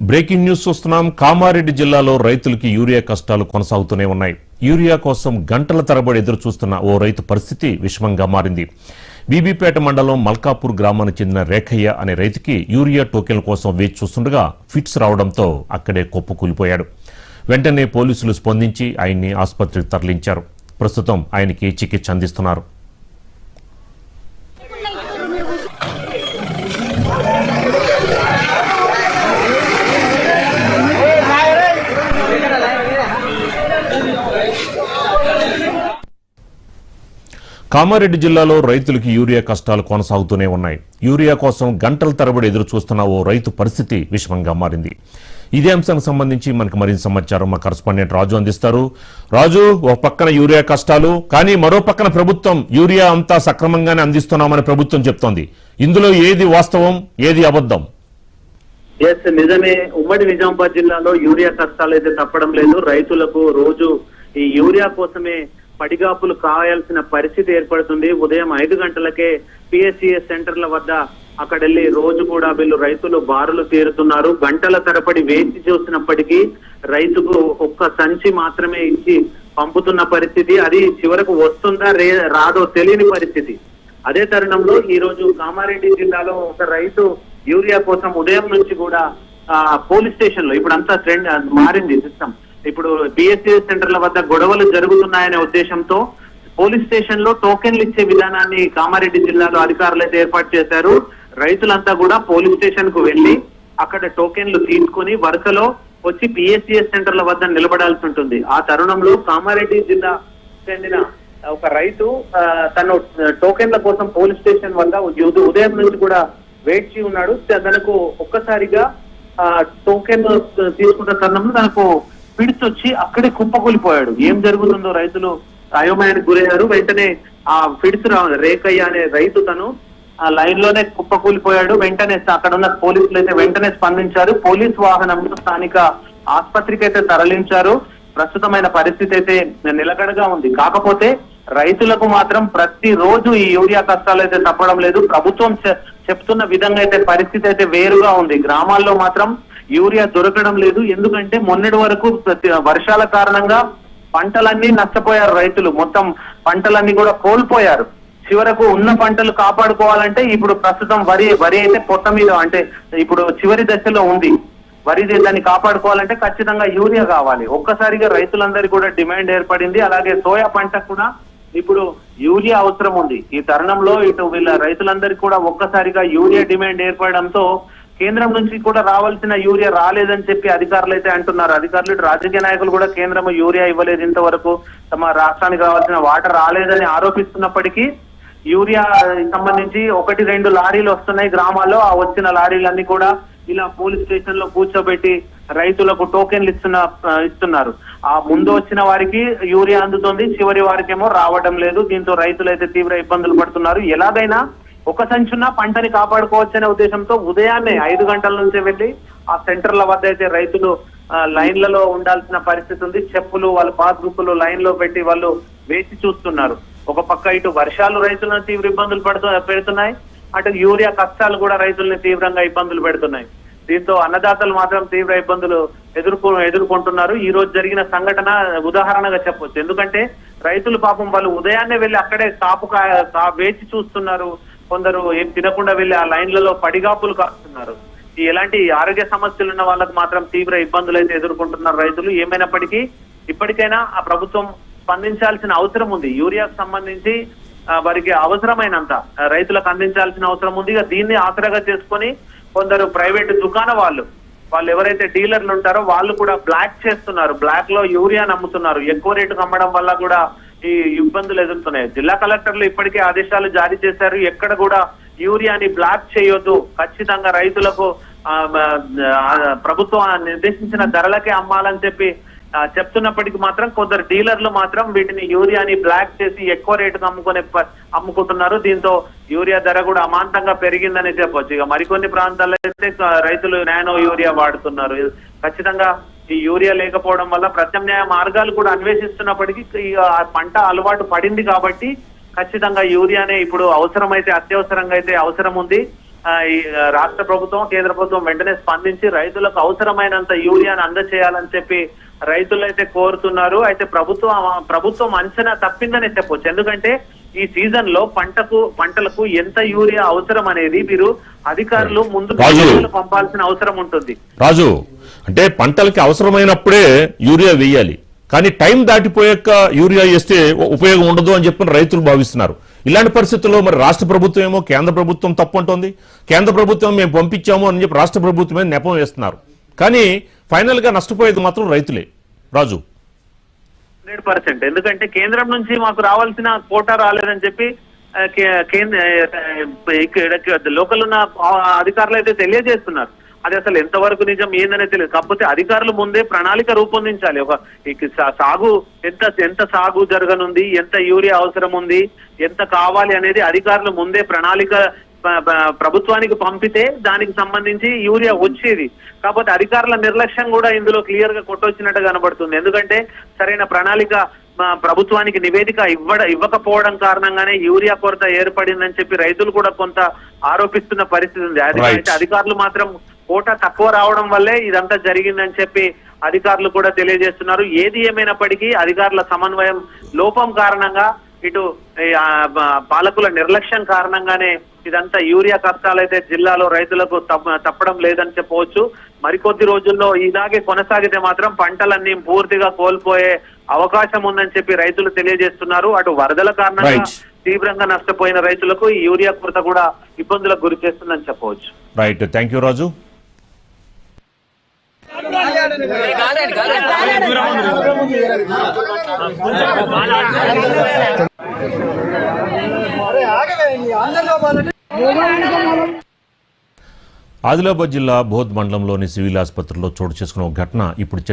Breaking news చూస్తున్నాం. కామారెడ్డి జిల్లాలో రైతులకి యూరియా కష్టాలు కొనసాగుతూనే ఉన్నాయి. యూరియా కోసం గంటల తరబడి ఎదురు చూస్తున్న ఓ రైతు పరిస్థితి విషమంగా మారింది. బీబీపేట మండలం మల్కాపూర్ గ్రామానికి చెందిన రేఖయ్య అనే రైతుకి యూరియా టోకెన్ల కోసం వేచి చూస్తుండగా ఫిట్స్ రావడంతో అక్కడే కుప్పకూలిపోయాడు. వెంటనే పోలీసులు స్పందించి ఆయన్ని ఆసుపత్రికి తరలించారు. ప్రస్తుతం ఆయనకి చికిత్స అందిస్తున్నారు. కామారెడ్డి జిల్లాలో రైతులకి యూరియా కష్టాలు కొనసాగుతూనే ఉన్నాయి. యూరియా కోసం గంటల తరబడి ఎదురు చూస్తున్న ఓ రైతు పరిస్థితి విషమంగా మారింది. ఇదే అంశానికి సంబంధించి మనకు మరింత సమాచారం మా కరెస్పాండెంట్ రాజు అందిస్తారు. రాజు, ఒక పక్కన యూరియా కష్టాలు, కానీ మరో పక్కన ప్రభుత్వం యూరియా అంతా సక్రమంగానే అందిస్తున్నామని ప్రభుత్వం చెప్తోంది. ఇందులో ఏది వాస్తవం, ఏది అబద్ధం? నిజమే. ఉమ్మడి నిజామాబాద్ జిల్లాలో యూరియా కష్టాలు అయితే తప్పడం లేదు. రైతులకు రోజు ఈ యూరియా కోసమే పడిగాపులు కాయాల్సిన పరిస్థితి ఏర్పడుతుంది. ఉదయం 5 గంటలకే పిఎస్సిఎస్ సెంటర్ల వద్ద అక్కడెళ్లి రోజు కూడా వీళ్ళు రైతులు బారులు తీరుతున్నారు. గంటల తరబడి వేచి చూసినప్పటికీ రైతుకు ఒక్క సంచి మాత్రమే ఇచ్చి పంపుతున్న పరిస్థితి. అది చివరకు వస్తుందా రాదో తెలియని పరిస్థితి. అదే తరుణంలో ఈ రోజు కామారెడ్డి జిల్లాలో ఒక రైతు యూరియా కోసం ఉదయం నుంచి కూడా పోలీస్ స్టేషన్ లో, ఇప్పుడు అంతా ట్రెండ్ మారింది సిస్టమ్, ఇప్పుడు బిఎస్సిఎస్ సెంటర్ల వద్ద గొడవలు జరుగుతున్నాయనే ఉద్దేశంతో పోలీస్ స్టేషన్ లో టోకెన్లు ఇచ్చే విధానాన్ని కామారెడ్డి జిల్లాలో అధికారులు అయితే ఏర్పాటు చేశారు. రైతులంతా కూడా పోలీస్ స్టేషన్ కు వెళ్లి అక్కడ టోకెన్లు తీసుకుని వరుసలో వచ్చి పిఎస్సిఎస్ సెంటర్ల వద్ద నిలబడాల్సి ఉంటుంది. ఆ తరుణంలో కామారెడ్డి జిల్లా చెందిన ఒక రైతు తను టోకెన్ల కోసం పోలీస్ స్టేషన్ వద్ద ఉదయం నుంచి కూడా వేచి ఉన్నాడు. తనకు ఒక్కసారిగా టోకెన్ తీసుకున్న తరుణంలో తనకు పిడిచి వచ్చి అక్కడే కుప్పకూలిపోయాడు. ఏం జరుగుతుందో రైతులు అయోమయానికి గురయ్యారు. వెంటనే ఆ ఫిడ్స్ రేఖయ్య అనే రైతు తను ఆ లైన్ లోనే కుప్పకూలిపోయాడు. వెంటనే అక్కడ ఉన్న పోలీసులు అయితే వెంటనే స్పందించారు. పోలీస్ వాహనంలో స్థానిక ఆసుపత్రికి అయితే తరలించారు. ప్రస్తుతమైన పరిస్థితి అయితే నిలకడగా ఉంది. కాకపోతే రైతులకు మాత్రం ప్రతిరోజు ఈ యూరియా కష్టాలు అయితే తప్పడం లేదు. ప్రభుత్వం చెప్తున్న విధంగా అయితే పరిస్థితి అయితే వేరుగా ఉంది. గ్రామాల్లో మాత్రం యూరియా దొరకడం లేదు. ఎందుకంటే మొన్నటి వరకు వర్షాల కారణంగా పంటలన్నీ నష్టపోయారు. రైతులు మొత్తం పంటలన్నీ కూడా కోల్పోయారు. చివరకు ఉన్న పంటలు కాపాడుకోవాలంటే ఇప్పుడు ప్రస్తుతం వరి అయితే పొట్ట మీద, అంటే ఇప్పుడు చివరి దశలో ఉంది. వరి దాన్ని కాపాడుకోవాలంటే ఖచ్చితంగా యూరియా కావాలి. ఒక్కసారిగా రైతులందరికీ కూడా డిమాండ్ ఏర్పడింది. అలాగే సోయా పంటకు కూడా ఇప్పుడు యూరియా అవసరం ఉంది. ఈ తరుణంలో ఇటు వీళ్ళ రైతులందరికీ కూడా ఒక్కసారిగా యూరియా డిమాండ్ ఏర్పడడంతో కేంద్రం నుంచి కూడా రావాల్సిన యూరియా రాలేదని చెప్పి అధికారులు అయితే అంటున్నారు. అధికారులు, రాజకీయ నాయకులు కూడా కేంద్రం యూరియా ఇవ్వలేదు, ఇంతవరకు తమ రాష్ట్రానికి రావాల్సిన వాటర్ రాలేదని ఆరోపిస్తున్నప్పటికీ యూరియా సంబంధించి 1-2 లారీలు వస్తున్నాయి గ్రామాల్లో. ఆ వచ్చిన లారీలన్నీ కూడా ఇలా పోలీస్ స్టేషన్ లో కూర్చోబెట్టి రైతులకు టోకెన్లు ఇస్తున్నారు. ఆ ముందు వచ్చిన వారికి యూరియా అందుతుంది, చివరి వారికేమో రావడం లేదు. దీంతో రైతులు అయితే తీవ్ర ఇబ్బందులు పడుతున్నారు. ఎలాగైనా ఒక సంచున్న పంటని కాపాడుకోవచ్చనే ఉద్దేశంతో ఉదయాన్నే 5 గంటల నుంచే వెళ్లి ఆ సెంటర్ల వద్ద అయితే రైతులు లైన్లలో ఉండాల్సిన పరిస్థితి ఉంది. చెప్పులు, వాళ్ళ పాస్బుక్లు లైన్ లో పెట్టి వాళ్ళు వేచి చూస్తున్నారు. ఒక పక్క ఇటు వర్షాలు రైతులను తీవ్ర ఇబ్బందులు పెడుతున్నాయి, అటు యూరియా కష్టాలు కూడా రైతుల్ని తీవ్రంగా ఇబ్బందులు పెడుతున్నాయి. దీంతో అన్నదాతలు మాత్రం తీవ్ర ఇబ్బందులు ఎదుర్కొంటున్నారు. ఈ రోజు జరిగిన సంఘటన ఉదాహరణగా చెప్పొచ్చు. ఎందుకంటే రైతులు పాపం వాళ్ళు ఉదయాన్నే వెళ్లి అక్కడే వేచి చూస్తున్నారు. కొందరు ఏం తినకుండా వెళ్లి ఆ లైన్లలో పడిగాపులు కాస్తున్నారు. ఎలాంటి ఆరోగ్య సమస్యలు ఉన్న వాళ్ళకు మాత్రం తీవ్ర ఇబ్బందులు అయితే ఎదుర్కొంటున్నారు రైతులు. ఏమైనప్పటికీ ఇప్పటికైనా ఆ ప్రభుత్వం స్పందించాల్సిన అవసరం ఉంది. యూరియాకు సంబంధించి వారికి అవసరమైనంత రైతులకు అందించాల్సిన అవసరం ఉంది. దీన్ని ఆసరాగా చేసుకొని కొందరు ప్రైవేట్ దుకాణ వాళ్ళు ఎవరైతే డీలర్లు ఉంటారో వాళ్ళు కూడా బ్లాక్ చేస్తున్నారు. బ్లాక్ లో యూరియాను అమ్ముతున్నారు. ఎక్కువ రేటుకు అమ్మడం వల్ల కూడా ఈ ఇబ్బందులు ఎదుర్కొన్నాయి. జిల్లా కలెక్టర్లు ఇప్పటికే ఆదేశాలు జారీ చేశారు. ఎక్కడ కూడా యూరియాని బ్లాక్ చేయొద్దు, ఖచ్చితంగా రైతులకు ప్రభుత్వం నిర్దేశించిన ధరలకే అమ్మాలని చెప్పి చెప్తున్నప్పటికీ మాత్రం కొందరు డీలర్లు మాత్రం వీటిని యూరియాని బ్లాక్ చేసి ఎక్కువ రేటుకు అమ్ముకుంటున్నారు. దీంతో యూరియా ధర కూడా అమాంతంగా పెరిగిందని చెప్పొచ్చు. ఇక మరికొన్ని ప్రాంతాల్లో అయితే రైతులు నానో యూరియా వాడుతున్నారు. ఖచ్చితంగా ఈ యూరియా లేకపోవడం వల్ల ప్రత్యామ్నాయ మార్గాలు కూడా అన్వేషిస్తున్నప్పటికీ ఆ పంట అలవాటు పడింది కాబట్టి ఖచ్చితంగా యూరియానే ఇప్పుడు అవసరమైతే అత్యవసరంగా అయితే అవసరం ఉంది. ఈ రాష్ట్ర ప్రభుత్వం కేంద్ర ప్రభుత్వం వెంటనే స్పందించి రైతులకు అవసరమైనంత యూరియాను అందజేయాలని చెప్పి రైతులైతే కోరుతున్నారు. అయితే ప్రభుత్వం అంచనా తప్పిందనే చెప్పొచ్చు. ఎందుకంటే ఈ సీజన్ లో పంటలకు ఎంత యూరియా అవసరం అనేది మీరు అధికారులు ముందు పంపాల్సిన అవసరం ఉంటుంది. రాజు, అంటే పంటలకి అవసరమైనప్పుడే యూరియా వేయాలి, కానీ టైం దాటిపోయాక యూరియా వేస్తే ఉపయోగం ఉండదు అని చెప్పిన రైతులు భావిస్తున్నారు. ఇలాంటి పరిస్థితుల్లో మరి రాష్ట్ర ప్రభుత్వం ఏమో కేంద్ర ప్రభుత్వం తప్పు అంటోంది, కేంద్ర ప్రభుత్వం మేము పంపించాము అని చెప్పి రాష్ట్ర ప్రభుత్వమే నెపం వేస్తున్నారు. కానీ ఫైనల్ గా నష్టపోయేది మాత్రం రైతులే. రాజు, 100%. ఎందుకంటే కేంద్రం నుంచి మాకు రావాల్సిన కోటా రాలేదని చెప్పి లోకల్ ఉన్న అధికారులు అయితే తెలియజేస్తున్నారు. అది అసలు ఎంతవరకు నిజం ఏందనే తెలియదు. కాకపోతే అధికారులు ముందే ప్రణాళిక రూపొందించాలి. సాగు ఎంత సాగు జరగనుంది, ఎంత యూరియా అవసరం ఉంది, ఎంత కావాలి అనేది అధికారులు ముందే ప్రణాళిక ప్రభుత్వానికి పంపితే దానికి సంబంధించి యూరియా వచ్చేది. కాకపోతే అధికారుల నిర్లక్ష్యం కూడా ఇందులో క్లియర్ గా కొట్టొచ్చినట్టు కనబడుతుంది. ఎందుకంటే సరైన ప్రణాళిక ప్రభుత్వానికి నివేదిక ఇవ్వకపోవడం కారణంగానే యూరియా కొరత ఏర్పడిందని చెప్పి రైతులు కూడా కొంత ఆరోపిస్తున్న పరిస్థితి ఉంది. అయితే అధికారులు మాత్రం కోటా తక్కువ రావడం వల్లే ఇదంతా జరిగిందని చెప్పి అధికారులు కూడా తెలియజేస్తున్నారు. ఏది ఏమైనప్పటికీ అధికారుల సమన్వయం లోపం కారణంగా, ఇటు పాలకుల నిర్లక్ష్యం కారణంగానే ఇదంతా యూరియా కష్టాలైతే జిల్లాలో రైతులకు తప్పడం లేదని చెప్పవచ్చు. మరికొద్ది రోజుల్లో ఇలాగే కొనసాగితే మాత్రం పంటలన్నీ పూర్తిగా కోల్పోయే అవకాశం ఉందని చెప్పి రైతులు తెలియజేస్తున్నారు. అటు వరదల కారణంగా తీవ్రంగా నష్టపోయిన రైతులకు ఈ యూరియా కొరత కూడా ఇబ్బందులకు గురి చేస్తుందని చెప్పవచ్చు. రైట్, థ్యాంక్ యూ రాజు. ఆదిలాబాద్ జిల్లా బోధ్ మండలంలోని సివిల్ ఆసుపత్రిలో చోటు చేసుకున్న ఘటన ఇప్పుడు